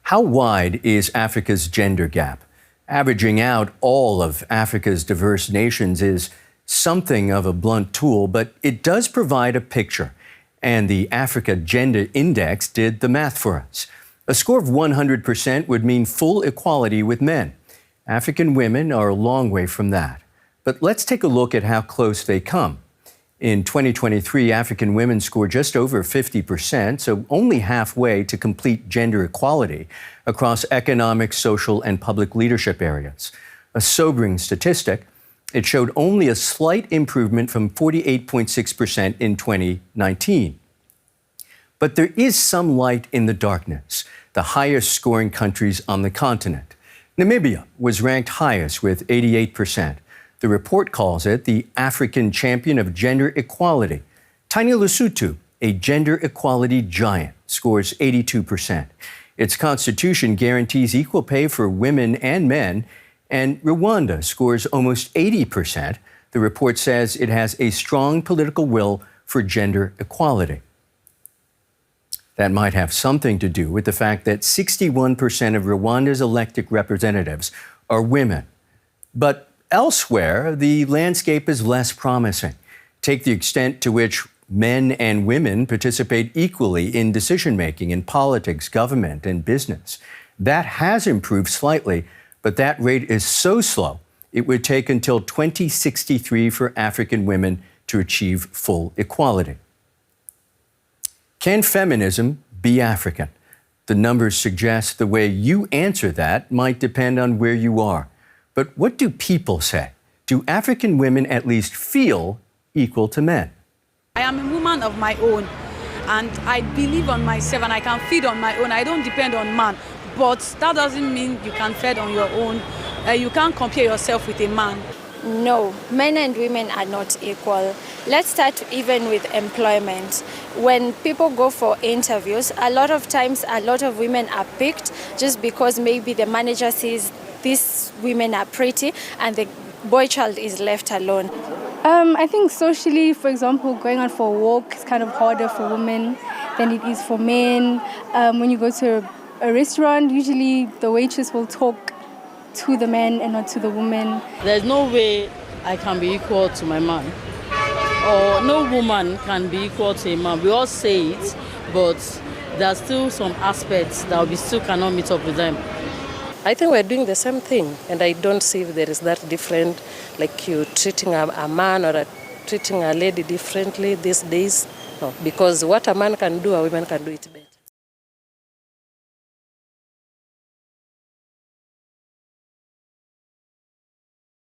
How wide is Africa's gender gap? Averaging out all of Africa's diverse nations is something of a blunt tool, but it does provide a picture. And the Africa Gender Index did the math for us. A score of 100% would mean full equality with men. African women are a long way from that. But let's take a look at how close they come. In 2023, African women scored just over 50%, so only halfway to complete gender equality across economic, social, and public leadership areas. A sobering statistic. It showed only a slight improvement from 48.6% in 2019. But there is some light in the darkness. The highest scoring countries on the continent. Namibia was ranked highest with 88%. The report calls it the African champion of gender equality. Tiny Lesotho, a gender equality giant, scores 82%. Its constitution guarantees equal pay for women and men, and Rwanda scores almost 80%. The report says it has a strong political will for gender equality. That might have something to do with the fact that 61% of Rwanda's elected representatives are women. But elsewhere, the landscape is less promising. Take the extent to which men and women participate equally in decision-making in politics, government, and business. That has improved slightly, but that rate is so slow, it would take until 2063 for African women to achieve full equality. Can feminism be African? The numbers suggest the way you answer that might depend on where you are. But what do people say? Do African women at least feel equal to men? I am a woman of my own, and I believe on myself, and I can feed on my own. I don't depend on man, but that doesn't mean you can feed on your own. You can't compare yourself with a man. No, men and women are not equal. Let's start even with employment. When people go for interviews, a lot of times a lot of women are picked just because maybe the manager says these women are pretty and the boy child is left alone. I think socially, for example, going out for a walk is kind of harder for women than it is for men. When you go to a restaurant, usually the waitress will talk to the man and not to the woman. There's no way I can be equal to my man, or no woman can be equal to a man. We all say it, but there are still some aspects that we still cannot meet up with them. I think we're doing the same thing, and I don't see if there is that different, like you treating a man or treating a lady differently these days. No, because what a man can do, a woman can do it better.